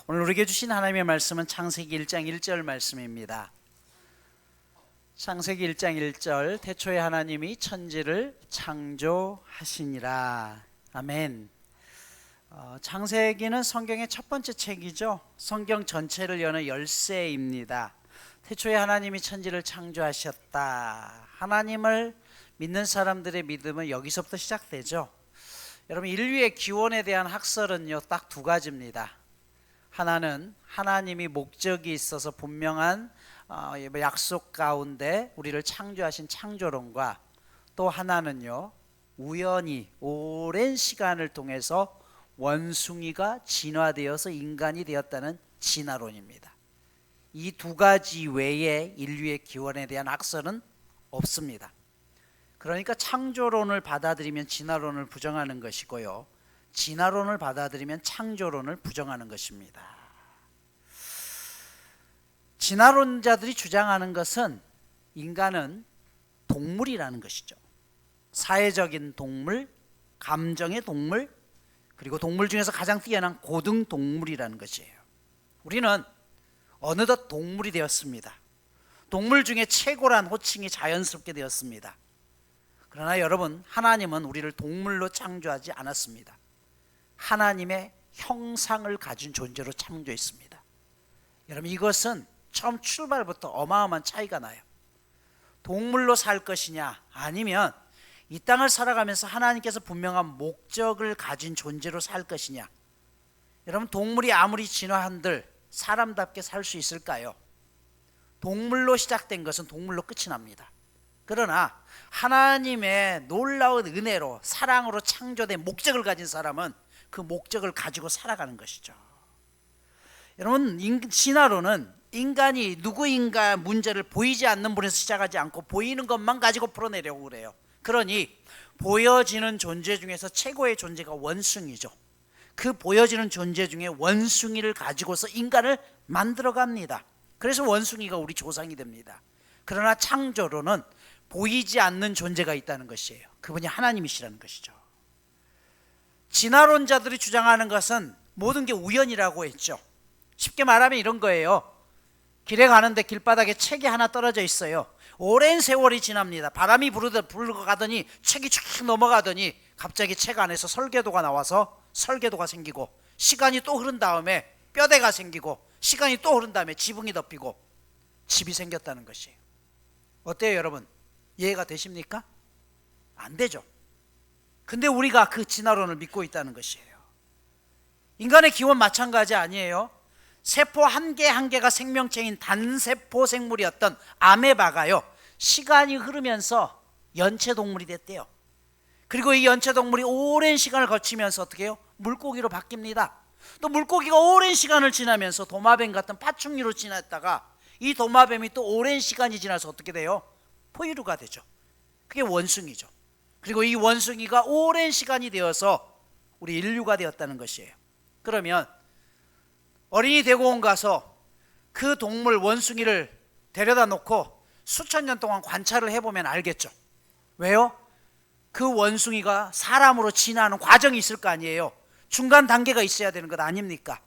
오늘 우리에게 주신 하나님의 말씀은 창세기 1장 1절 말씀입니다. 창세기 1장 1절, 태초에 하나님이 천지를 창조하시니라. 아멘. 창세기는 성경의 첫 번째 책이죠. 성경 전체를 여는 열쇠입니다. 태초에 하나님이 천지를 창조하셨다. 하나님을 믿는 사람들의 믿음은 여기서부터 시작되죠. 여러분, 인류의 기원에 대한 학설은요, 딱 두 가지입니다. 하나는 하나님이 목적이 있어서 분명한 약속 가운데 우리를 창조하신 창조론과, 또 하나는요, 우연히 오랜 시간을 통해서 원숭이가 진화되어서 인간이 되었다는 진화론입니다. 이 두 가지 외에 인류의 기원에 대한 학설은 없습니다. 그러니까 창조론을 받아들이면 진화론을 부정하는 것이고요, 진화론을 받아들이면 창조론을 부정하는 것입니다. 진화론자들이 주장하는 것은 인간은 동물이라는 것이죠. 사회적인 동물, 감정의 동물, 그리고 동물 중에서 가장 뛰어난 고등 동물이라는 것이에요. 우리는 어느덧 동물이 되었습니다. 동물 중에 최고란 호칭이 자연스럽게 되었습니다. 그러나 여러분, 하나님은 우리를 동물로 창조하지 않았습니다. 하나님의 형상을 가진 존재로 창조했습니다. 여러분, 이것은 처음 출발부터 어마어마한 차이가 나요. 동물로 살 것이냐, 아니면 이 땅을 살아가면서 하나님께서 분명한 목적을 가진 존재로 살 것이냐. 여러분, 동물이 아무리 진화한들 사람답게 살 수 있을까요? 동물로 시작된 것은 동물로 끝이 납니다. 그러나 하나님의 놀라운 은혜로, 사랑으로 창조된 목적을 가진 사람은 그 목적을 가지고 살아가는 것이죠. 여러분, 진화론은 인간이 누구인가 문제를 보이지 않는 분에서 시작하지 않고 보이는 것만 가지고 풀어내려고 그래요. 그러니 보여지는 존재 중에서 최고의 존재가 원숭이죠. 그 보여지는 존재 중에 원숭이를 가지고서 인간을 만들어갑니다. 그래서 원숭이가 우리 조상이 됩니다. 그러나 창조론은 보이지 않는 존재가 있다는 것이에요. 그분이 하나님이시라는 것이죠. 진화론자들이 주장하는 것은 모든 게 우연이라고 했죠. 쉽게 말하면 이런 거예요. 길에 가는데 길바닥에 책이 하나 떨어져 있어요. 오랜 세월이 지납니다. 바람이 불고 가더니 책이 쭉 넘어가더니 갑자기 책 안에서 설계도가 나와서 설계도가 생기고, 시간이 또 흐른 다음에 뼈대가 생기고, 시간이 또 흐른 다음에 지붕이 덮이고 집이 생겼다는 것이에요. 어때요, 여러분? 이해가 되십니까? 안 되죠. 근데 우리가 그 진화론을 믿고 있다는 것이에요. 인간의 기원 마찬가지 아니에요? 세포 한 개 한 개가 생명체인 단세포 생물이었던 아메바가요, 시간이 흐르면서 연체동물이 됐대요. 그리고 이 연체동물이 오랜 시간을 거치면서 어떻게 해요? 물고기로 바뀝니다. 또 물고기가 오랜 시간을 지나면서 도마뱀 같은 파충류로 지났다가 이 도마뱀이 또 오랜 시간이 지나서 어떻게 돼요? 포유류가 되죠. 그게 원숭이죠. 그리고 이 원숭이가 오랜 시간이 되어서 우리 인류가 되었다는 것이에요. 그러면 어린이 대공원 가서 그 동물 원숭이를 데려다 놓고 수천 년 동안 관찰을 해보면 알겠죠. 왜요? 그 원숭이가 사람으로 진화하는 과정이 있을 거 아니에요. 중간 단계가 있어야 되는 것 아닙니까?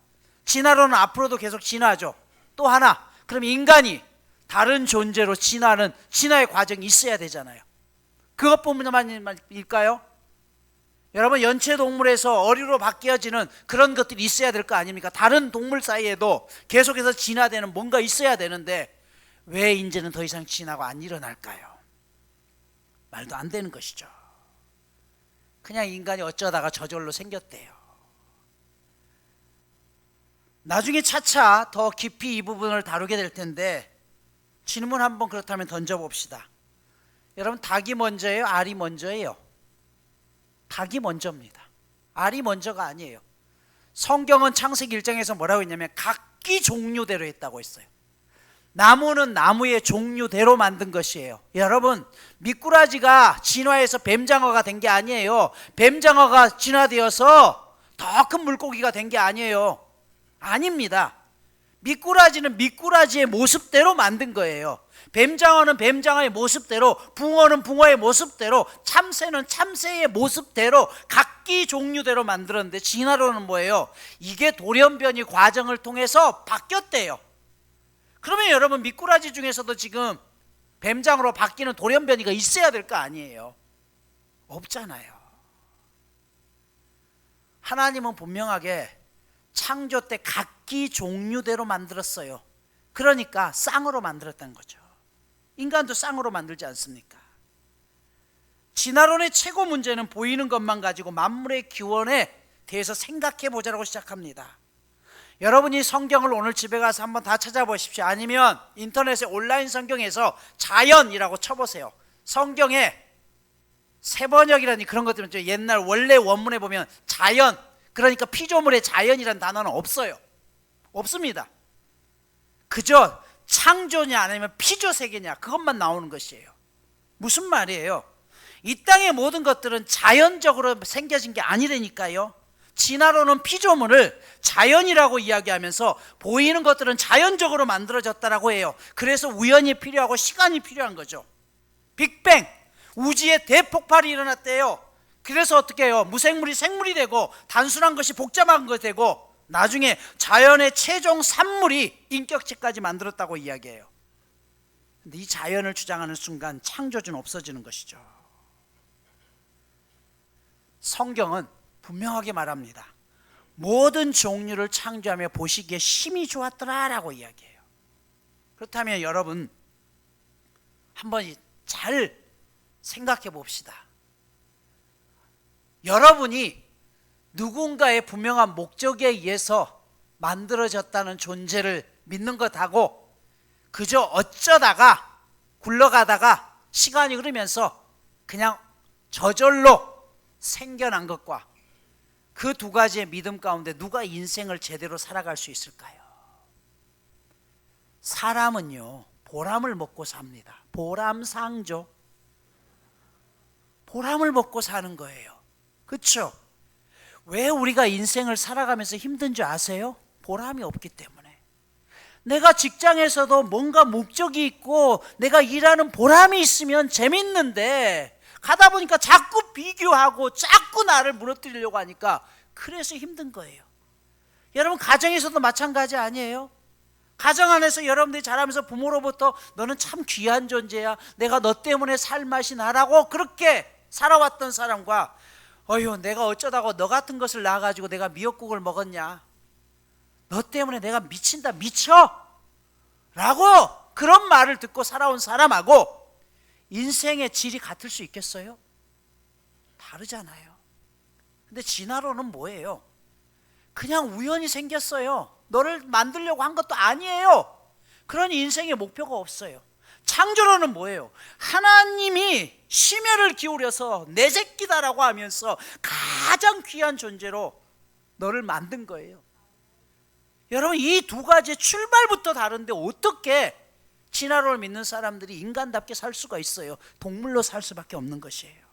진화론은 앞으로도 계속 진화하죠. 또 하나, 그럼 인간이 다른 존재로 진화하는 진화의 과정이 있어야 되잖아요. 그것뿐만일까요? 여러분, 연체동물에서 어류로 바뀌어지는 그런 것들이 있어야 될 거 아닙니까? 다른 동물 사이에도 계속해서 진화되는 뭔가 있어야 되는데 왜 이제는 더 이상 진화가 안 일어날까요? 말도 안 되는 것이죠. 그냥 인간이 어쩌다가 저절로 생겼대요. 나중에 차차 더 깊이 이 부분을 다루게 될 텐데 질문 한번 그렇다면 던져봅시다. 여러분, 닭이 먼저예요? 알이 먼저예요? 닭이 먼저입니다. 알이 먼저가 아니에요. 성경은 창세기 1장에서 뭐라고 했냐면 각기 종류대로 했다고 했어요. 나무는 나무의 종류대로 만든 것이에요. 여러분, 미꾸라지가 진화해서 뱀장어가 된 게 아니에요. 뱀장어가 진화되어서 더 큰 물고기가 된 게 아니에요. 아닙니다. 미꾸라지는 미꾸라지의 모습대로 만든 거예요. 뱀장어는 뱀장어의 모습대로, 붕어는 붕어의 모습대로, 참새는 참새의 모습대로 각기 종류대로 만들었는데 진화론은 뭐예요? 이게 돌연변이 과정을 통해서 바뀌었대요. 그러면 여러분 미꾸라지 중에서도 지금 뱀장어로 바뀌는 돌연변이가 있어야 될 거 아니에요? 없잖아요. 하나님은 분명하게 창조 때 각기 종류대로 만들었어요. 그러니까 쌍으로 만들었다는 거죠. 인간도 쌍으로 만들지 않습니까? 진화론의 최고 문제는 보이는 것만 가지고 만물의 기원에 대해서 생각해 보자라고 시작합니다. 여러분이 성경을 오늘 집에 가서 한번 다 찾아보십시오. 아니면 인터넷에 온라인 성경에서 자연이라고 쳐보세요. 성경에 세번역이라니 그런 것들은 옛날 원래 원문에 보면 자연, 그러니까 피조물의 자연이라는 단어는 없어요. 없습니다. 그저 창조냐 아니면 피조세계냐 그것만 나오는 것이에요. 무슨 말이에요? 이 땅의 모든 것들은 자연적으로 생겨진 게 아니라니까요. 진화론은 피조물을 자연이라고 이야기하면서 보이는 것들은 자연적으로 만들어졌다라고 해요. 그래서 우연이 필요하고 시간이 필요한 거죠. 빅뱅, 우주의 대폭발이 일어났대요. 그래서 어떻게 해요? 무생물이 생물이 되고 단순한 것이 복잡한 것이 되고 나중에 자연의 최종 산물이 인격체까지 만들었다고 이야기해요. 근데 이 자연을 주장하는 순간 창조주는 없어지는 것이죠. 성경은 분명하게 말합니다. 모든 종류를 창조하며 보시기에 심히 좋았더라라고 이야기해요. 그렇다면 여러분 한번 잘 생각해 봅시다. 여러분이 누군가의 분명한 목적에 의해서 만들어졌다는 존재를 믿는 것하고 그저 어쩌다가 굴러가다가 시간이 흐르면서 그냥 저절로 생겨난 것과 그 두 가지의 믿음 가운데 누가 인생을 제대로 살아갈 수 있을까요? 사람은요 보람을 먹고 삽니다. 보람상조. 보람을 먹고 사는 거예요. 그렇죠? 왜 우리가 인생을 살아가면서 힘든 줄 아세요? 보람이 없기 때문에. 내가 직장에서도 뭔가 목적이 있고 내가 일하는 보람이 있으면 재밌는데 가다 보니까 자꾸 비교하고 자꾸 나를 무너뜨리려고 하니까 그래서 힘든 거예요. 여러분 가정에서도 마찬가지 아니에요? 가정 안에서 여러분들이 자라면서 부모로부터 너는 참 귀한 존재야, 내가 너 때문에 살맛이 나라고 그렇게 살아왔던 사람과 어휴 내가 어쩌다가 너 같은 것을 낳아가지고 내가 미역국을 먹었냐, 너 때문에 내가 미친다 미쳐 라고 그런 말을 듣고 살아온 사람하고 인생의 질이 같을 수 있겠어요? 다르잖아요. 근데 진화론은 뭐예요? 그냥 우연히 생겼어요. 너를 만들려고 한 것도 아니에요. 그러니 인생의 목표가 없어요. 창조론은 뭐예요? 하나님이 심혈을 기울여서 내 새끼다라고 하면서 가장 귀한 존재로 너를 만든 거예요. 여러분 이 두 가지의 출발부터 다른데 어떻게 진화론을 믿는 사람들이 인간답게 살 수가 있어요? 동물로 살 수밖에 없는 것이에요.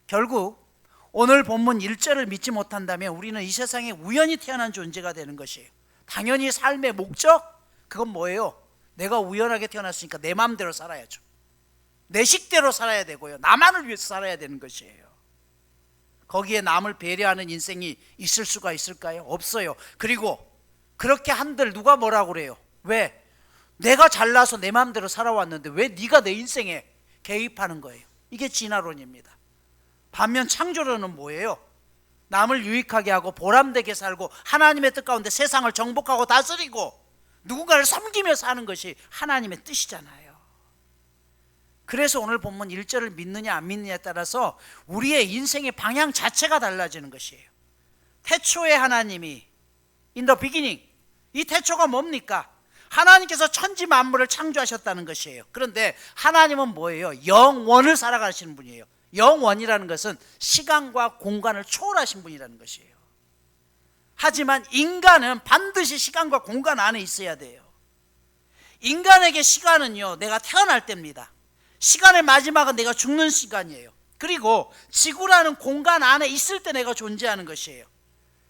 결국 오늘 본문 1절을 믿지 못한다면 우리는 이 세상에 우연히 태어난 존재가 되는 것이에요. 당연히 삶의 목적? 그건 뭐예요? 내가 우연하게 태어났으니까 내 마음대로 살아야죠. 내 식대로 살아야 되고요. 나만을 위해서 살아야 되는 것이에요. 거기에 남을 배려하는 인생이 있을 수가 있을까요? 없어요. 그리고 그렇게 한들 누가 뭐라고 그래요? 왜? 내가 잘나서 내 마음대로 살아왔는데 왜 네가 내 인생에 개입하는 거예요? 이게 진화론입니다. 반면 창조론은 뭐예요? 남을 유익하게 하고 보람되게 살고 하나님의 뜻 가운데 세상을 정복하고 다스리고 누군가를 섬기며 사는 것이 하나님의 뜻이잖아요. 그래서 오늘 본문 1절을 믿느냐 안 믿느냐에 따라서 우리의 인생의 방향 자체가 달라지는 것이에요. 태초에 하나님이 in the beginning, 이 태초가 뭡니까? 하나님께서 천지 만물을 창조하셨다는 것이에요. 그런데 하나님은 뭐예요? 영원을 살아가시는 분이에요. 영원이라는 것은 시간과 공간을 초월하신 분이라는 것이에요. 하지만 인간은 반드시 시간과 공간 안에 있어야 돼요. 인간에게 시간은요 내가 태어날 때입니다. 시간의 마지막은 내가 죽는 시간이에요. 그리고 지구라는 공간 안에 있을 때 내가 존재하는 것이에요.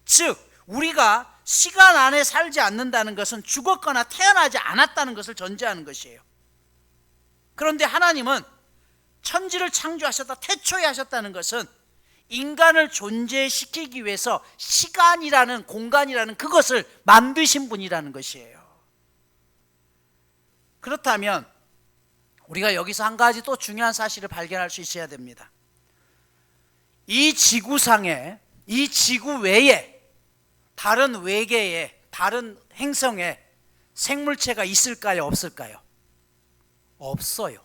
즉 우리가 시간 안에 살지 않는다는 것은 죽었거나 태어나지 않았다는 것을 전제하는 것이에요. 그런데 하나님은 천지를 창조하셨다, 태초에 하셨다는 것은 인간을 존재시키기 위해서 시간이라는 공간이라는 그것을 만드신 분이라는 것이에요. 그렇다면 우리가 여기서 한 가지 또 중요한 사실을 발견할 수 있어야 됩니다. 이 지구상에, 이 지구 외에 다른 외계에, 다른 행성에 생물체가 있을까요? 없을까요? 없어요.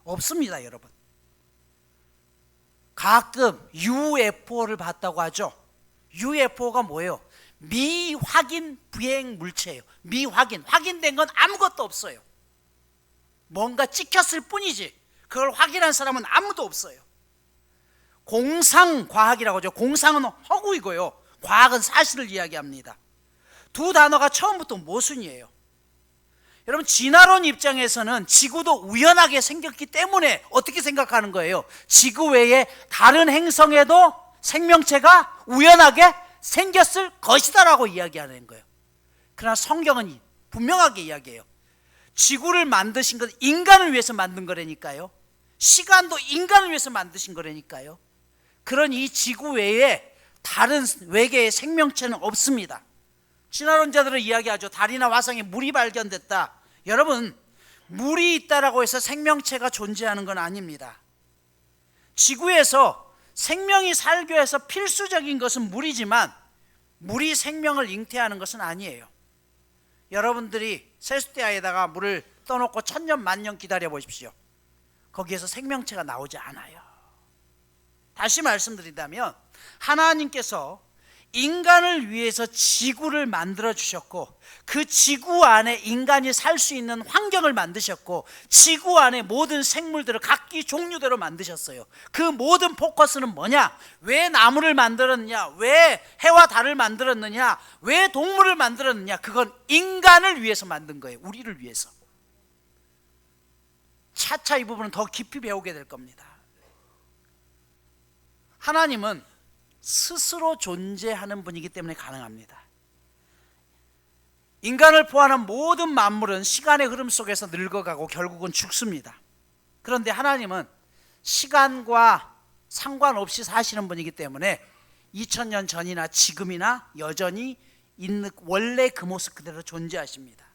없습니다, 여러분. 가끔 UFO를 봤다고 하죠. UFO가 뭐예요? 미확인 비행 물체예요. 미확인, 확인된 건 아무것도 없어요. 뭔가 찍혔을 뿐이지 그걸 확인한 사람은 아무도 없어요. 공상과학이라고 하죠. 공상은 허구이고요, 과학은 사실을 이야기합니다. 두 단어가 처음부터 모순이에요. 여러분, 진화론 입장에서는 지구도 우연하게 생겼기 때문에 어떻게 생각하는 거예요? 지구 외에 다른 행성에도 생명체가 우연하게 생겼을 것이다라고 이야기하는 거예요. 그러나 성경은 분명하게 이야기해요. 지구를 만드신 건 인간을 위해서 만든 거라니까요. 시간도 인간을 위해서 만드신 거라니까요. 그런 이 지구 외에 다른 외계의 생명체는 없습니다. 진화론자들은 이야기하죠. 달이나 화성에 물이 발견됐다. 여러분, 물이 있다라고 해서 생명체가 존재하는 건 아닙니다. 지구에서 생명이 살기 위해서 필수적인 것은 물이지만 물이 생명을 잉태하는 것은 아니에요. 여러분들이 세숫대야에다가 물을 떠놓고 천년 만년 기다려 보십시오. 거기에서 생명체가 나오지 않아요. 다시 말씀드린다면 하나님께서 인간을 위해서 지구를 만들어 주셨고 그 지구 안에 인간이 살 수 있는 환경을 만드셨고 지구 안에 모든 생물들을 각기 종류대로 만드셨어요. 그 모든 포커스는 뭐냐? 왜 나무를 만들었느냐? 왜 해와 달을 만들었느냐? 왜 동물을 만들었느냐? 그건 인간을 위해서 만든 거예요. 우리를 위해서. 차차 이 부분은 더 깊이 배우게 될 겁니다. 하나님은 스스로 존재하는 분이기 때문에 가능합니다. 인간을 포함한 모든 만물은 시간의 흐름 속에서 늙어가고 결국은 죽습니다. 그런데 하나님은 시간과 상관없이 사시는 분이기 때문에 2000년 전이나 지금이나 여전히 있는 원래 그 모습 그대로 존재하십니다.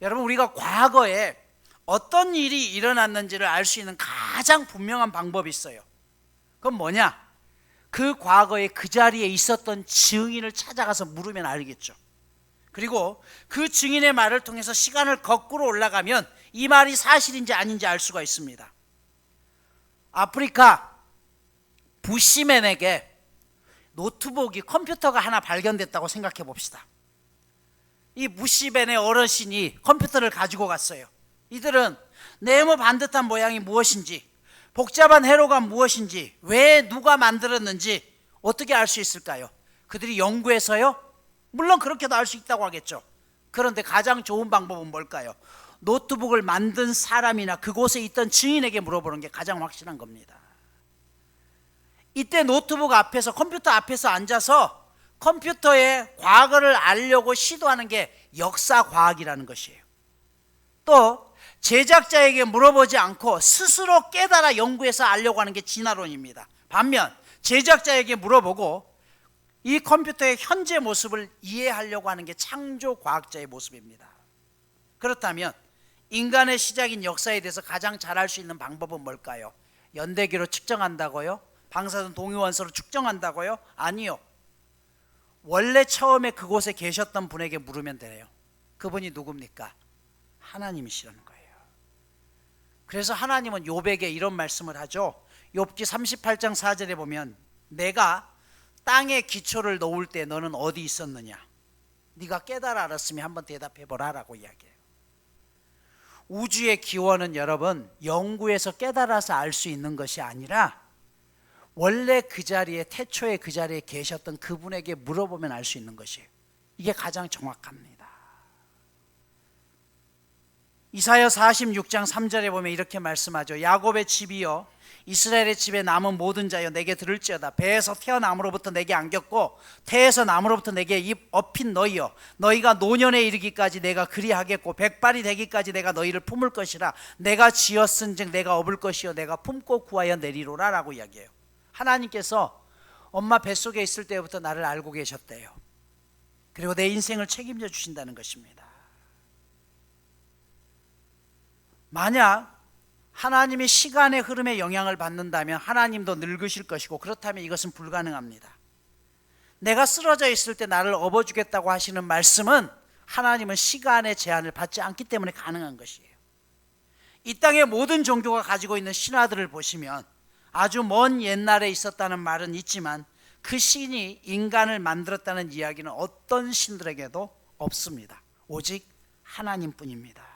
여러분, 우리가 과거에 어떤 일이 일어났는지를 알 수 있는 가장 분명한 방법이 있어요. 그건 뭐냐? 그 과거에 그 자리에 있었던 증인을 찾아가서 물으면 알겠죠. 그리고 그 증인의 말을 통해서 시간을 거꾸로 올라가면 이 말이 사실인지 아닌지 알 수가 있습니다. 아프리카 부시맨에게 노트북이, 컴퓨터가 하나 발견됐다고 생각해 봅시다. 이 부시맨의 어르신이 컴퓨터를 가지고 갔어요. 이들은 네모 반듯한 모양이 무엇인지, 복잡한 회로가 무엇인지, 왜 누가 만들었는지 어떻게 알 수 있을까요? 그들이 연구해서요? 물론 그렇게도 알 수 있다고 하겠죠. 그런데 가장 좋은 방법은 뭘까요? 노트북을 만든 사람이나 그곳에 있던 증인에게 물어보는 게 가장 확실한 겁니다. 이때 노트북 앞에서, 컴퓨터 앞에서 앉아서 컴퓨터의 과거를 알려고 시도하는 게 역사과학이라는 것이에요. 또 제작자에게 물어보지 않고 스스로 깨달아 연구해서 알려고 하는 게 진화론입니다. 반면 제작자에게 물어보고 이 컴퓨터의 현재 모습을 이해하려고 하는 게 창조과학자의 모습입니다. 그렇다면 인간의 시작인 역사에 대해서 가장 잘 알 수 있는 방법은 뭘까요? 연대기로 측정한다고요? 방사선 동위원소로 측정한다고요? 아니요. 원래 처음에 그곳에 계셨던 분에게 물으면 돼요. 그분이 누굽니까? 하나님이시라는 거예요. 그래서 하나님은 욥에게 이런 말씀을 하죠. 욥기 38장 4절에 보면 내가 땅에 기초를 놓을 때 너는 어디 있었느냐? 네가 깨달아 알았으면 한번 대답해보라 라고 이야기해요. 우주의 기원은 여러분 연구에서 깨달아서 알 수 있는 것이 아니라 원래 그 자리에, 태초에 그 자리에 계셨던 그분에게 물어보면 알 수 있는 것이에요. 이게 가장 정확합니다. 이사야 46장 3절에 보면 이렇게 말씀하죠. 야곱의 집이여 이스라엘의 집에 남은 모든 자여 내게 들을지어다. 배에서 태어남으로부터 내게 안겼고 태에서 남으로부터 내게 입 업힌 너희여 너희가 노년에 이르기까지 내가 그리하겠고 백발이 되기까지 내가 너희를 품을 것이라. 내가 지었은즉 내가 업을 것이요 내가 품고 구하여 내리로라 라고 이야기해요. 하나님께서 엄마 뱃속에 있을 때부터 나를 알고 계셨대요. 그리고 내 인생을 책임져 주신다는 것입니다. 만약 하나님이 시간의 흐름에 영향을 받는다면 하나님도 늙으실 것이고, 그렇다면 이것은 불가능합니다. 내가 쓰러져 있을 때 나를 업어주겠다고 하시는 말씀은 하나님은 시간의 제한을 받지 않기 때문에 가능한 것이에요. 이 땅의 모든 종교가 가지고 있는 신화들을 보시면 아주 먼 옛날에 있었다는 말은 있지만 그 신이 인간을 만들었다는 이야기는 어떤 신들에게도 없습니다. 오직 하나님뿐입니다.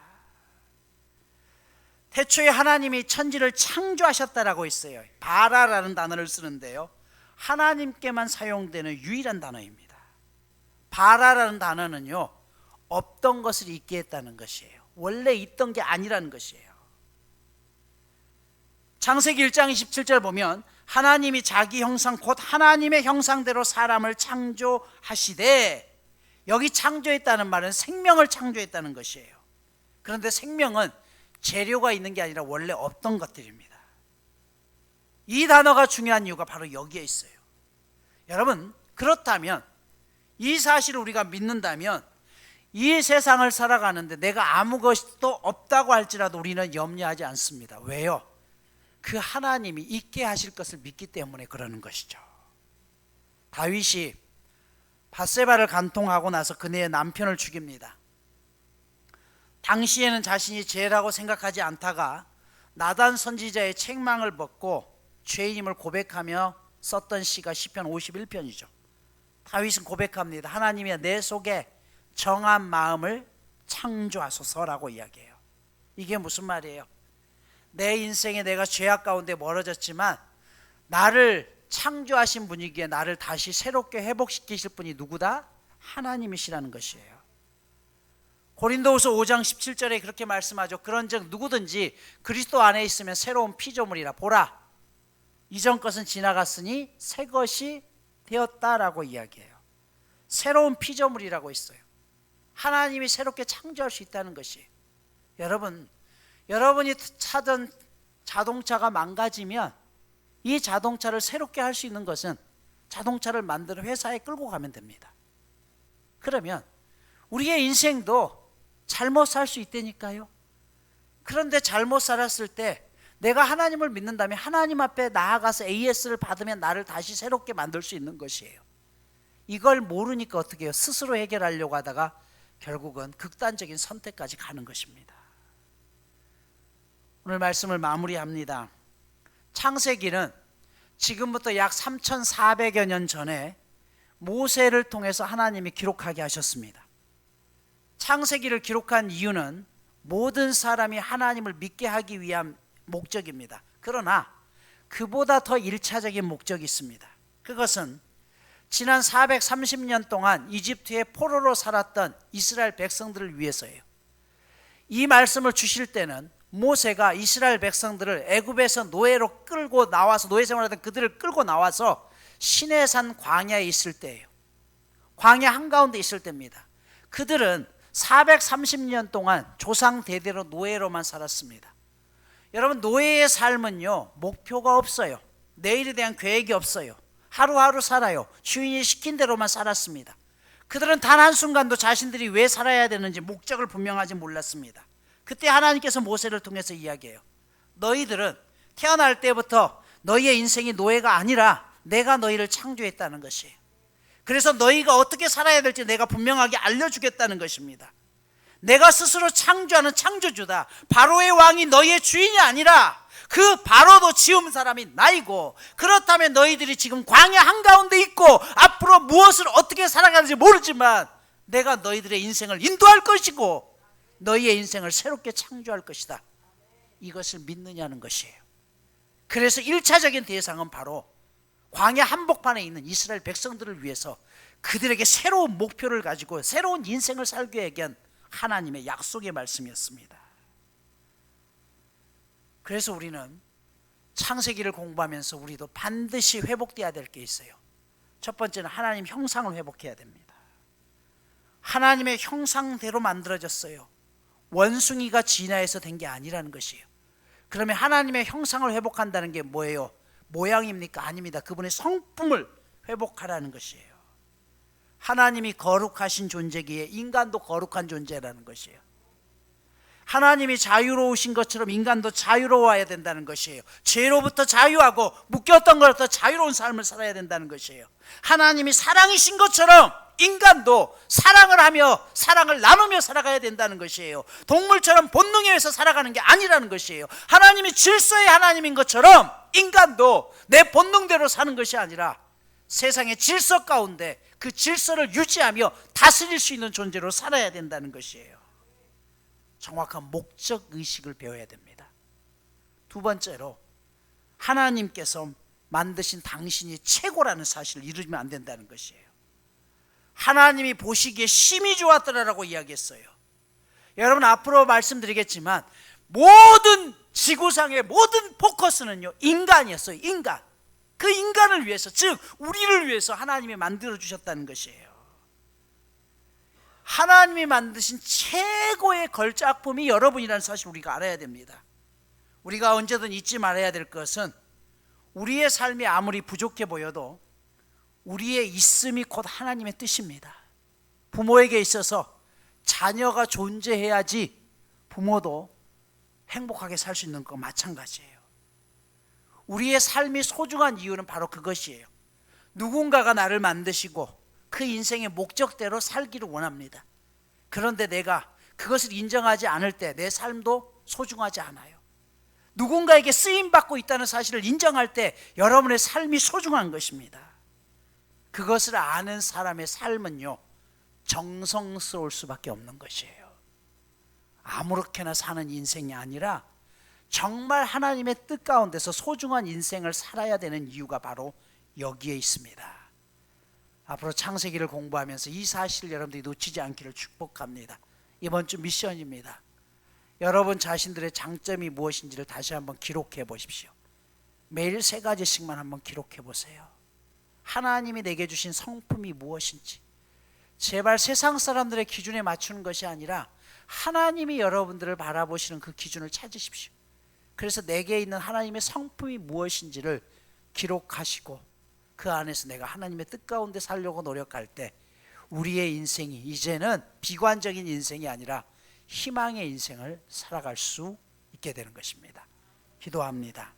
태초에 하나님이 천지를 창조하셨다라고 있어요. 바라라는 단어를 쓰는데요, 하나님께만 사용되는 유일한 단어입니다. 바라라는 단어는요, 없던 것을 있게 했다는 것이에요. 원래 있던 게 아니라는 것이에요. 창세기 1장 27절 보면 하나님이 자기 형상 곧 하나님의 형상대로 사람을 창조하시되, 여기 창조했다는 말은 생명을 창조했다는 것이에요. 그런데 생명은 재료가 있는 게 아니라 원래 없던 것들입니다. 이 단어가 중요한 이유가 바로 여기에 있어요. 여러분, 그렇다면 이 사실을 우리가 믿는다면 이 세상을 살아가는데 내가 아무것도 없다고 할지라도 우리는 염려하지 않습니다. 왜요? 그 하나님이 있게 하실 것을 믿기 때문에 그러는 것이죠. 다윗이 밧세바를 간통하고 나서 그네의 남편을 죽입니다. 당시에는 자신이 죄라고 생각하지 않다가 나단 선지자의 책망을 받고 죄인임을 고백하며 썼던 시가 시편 51편이죠. 다윗은 고백합니다. 하나님이 내 속에 정한 마음을 창조하소서라고 이야기해요. 이게 무슨 말이에요? 내 인생에 내가 죄악 가운데 멀어졌지만 나를 창조하신 분이기에 나를 다시 새롭게 회복시키실 분이 누구다? 하나님이시라는 것이에요. 고린도후서 5장 17절에 그렇게 말씀하죠. 그런즉 누구든지 그리스도 안에 있으면 새로운 피조물이라. 보라, 이전 것은 지나갔으니 새 것이 되었다라고 이야기해요. 새로운 피조물이라고 있어요. 하나님이 새롭게 창조할 수 있다는 것이. 여러분이 타던 자동차가 망가지면 이 자동차를 새롭게 할 수 있는 것은 자동차를 만드는 회사에 끌고 가면 됩니다. 그러면 우리의 인생도 잘못 살 수 있다니까요. 그런데 잘못 살았을 때 내가 하나님을 믿는다면 하나님 앞에 나아가서 AS를 받으면 나를 다시 새롭게 만들 수 있는 것이에요. 이걸 모르니까 어떻게 해요? 스스로 해결하려고 하다가 결국은 극단적인 선택까지 가는 것입니다. 오늘 말씀을 마무리합니다. 창세기는 지금부터 약 3400여 년 전에 모세를 통해서 하나님이 기록하게 하셨습니다. 창세기를 기록한 이유는 모든 사람이 하나님을 믿게 하기 위한 목적입니다. 그러나 그보다 더 1차적인 목적이 있습니다. 그것은 지난 430년 동안 이집트의 포로로 살았던 이스라엘 백성들을 위해서예요. 이 말씀을 주실 때는 모세가 이스라엘 백성들을 애굽에서 노예로 끌고 나와서 노예 생활하던 그들을 끌고 나와서 시내산 광야에 있을 때예요. 광야 한가운데 있을 때입니다. 그들은 430년 동안 조상 대대로 노예로만 살았습니다. 여러분, 노예의 삶은요, 목표가 없어요. 내일에 대한 계획이 없어요. 하루하루 살아요. 주인이 시킨 대로만 살았습니다. 그들은 단 한순간도 자신들이 왜 살아야 되는지 목적을 분명하지 몰랐습니다. 그때 하나님께서 모세를 통해서 이야기해요. 너희들은 태어날 때부터 너희의 인생이 노예가 아니라 내가 너희를 창조했다는 것이에요. 그래서 너희가 어떻게 살아야 될지 내가 분명하게 알려주겠다는 것입니다. 내가 스스로 창조하는 창조주다. 바로의 왕이 너희의 주인이 아니라 그 바로도 지은 사람이 나이고, 그렇다면 너희들이 지금 광야 한가운데 있고 앞으로 무엇을 어떻게 살아가는지 모르지만 내가 너희들의 인생을 인도할 것이고 너희의 인생을 새롭게 창조할 것이다. 이것을 믿느냐는 것이에요. 그래서 1차적인 대상은 바로 광야 한복판에 있는 이스라엘 백성들을 위해서 그들에게 새로운 목표를 가지고 새로운 인생을 살게 하기 위한 하나님의 약속의 말씀이었습니다. 그래서 우리는 창세기를 공부하면서 우리도 반드시 회복돼야 될 게 있어요. 첫 번째는 하나님 형상을 회복해야 됩니다. 하나님의 형상대로 만들어졌어요. 원숭이가 진화해서 된 게 아니라는 것이에요. 그러면 하나님의 형상을 회복한다는 게 뭐예요? 모양입니까? 아닙니다. 그분의 성품을 회복하라는 것이에요. 하나님이 거룩하신 존재기에 인간도 거룩한 존재라는 것이에요. 하나님이 자유로우신 것처럼 인간도 자유로워야 된다는 것이에요. 죄로부터 자유하고 묶였던 것부터 자유로운 삶을 살아야 된다는 것이에요. 하나님이 사랑이신 것처럼 인간도 사랑을 하며 사랑을 나누며 살아가야 된다는 것이에요. 동물처럼 본능에 의해서 살아가는 게 아니라는 것이에요. 하나님이 질서의 하나님인 것처럼 인간도 내 본능대로 사는 것이 아니라 세상의 질서 가운데 그 질서를 유지하며 다스릴 수 있는 존재로 살아야 된다는 것이에요. 정확한 목적의식을 배워야 됩니다. 두 번째로 하나님께서 만드신 당신이 최고라는 사실을 잃으면 안 된다는 것이에요. 하나님이 보시기에 심히 좋았더라라고 이야기했어요. 여러분, 앞으로 말씀드리겠지만 모든 지구상의 모든 포커스는요, 인간이었어요. 인간. 그 인간을 위해서, 즉 우리를 위해서 하나님이 만들어 주셨다는 것이에요. 하나님이 만드신 최고의 걸작품이 여러분이라는 사실을 우리가 알아야 됩니다. 우리가 언제든 잊지 말아야 될 것은 우리의 삶이 아무리 부족해 보여도 우리의 있음이 곧 하나님의 뜻입니다. 부모에게 있어서 자녀가 존재해야지 부모도 행복하게 살 수 있는 것 마찬가지예요. 우리의 삶이 소중한 이유는 바로 그것이에요. 누군가가 나를 만드시고 그 인생의 목적대로 살기를 원합니다. 그런데 내가 그것을 인정하지 않을 때 내 삶도 소중하지 않아요. 누군가에게 쓰임받고 있다는 사실을 인정할 때 여러분의 삶이 소중한 것입니다. 그것을 아는 사람의 삶은요, 정성스러울 수밖에 없는 것이에요. 아무렇게나 사는 인생이 아니라 정말 하나님의 뜻 가운데서 소중한 인생을 살아야 되는 이유가 바로 여기에 있습니다. 앞으로 창세기를 공부하면서 이 사실을 여러분들이 놓치지 않기를 축복합니다. 이번 주 미션입니다. 여러분 자신들의 장점이 무엇인지를 다시 한번 기록해 보십시오. 매일 3가지씩만 한번 기록해 보세요. 하나님이 내게 주신 성품이 무엇인지. 제발 세상 사람들의 기준에 맞추는 것이 아니라 하나님이 여러분들을 바라보시는 그 기준을 찾으십시오. 그래서 내게 있는 하나님의 성품이 무엇인지를 기록하시고 그 안에서 내가 하나님의 뜻 가운데 살려고 노력할 때 우리의 인생이 이제는 비관적인 인생이 아니라 희망의 인생을 살아갈 수 있게 되는 것입니다. 기도합니다.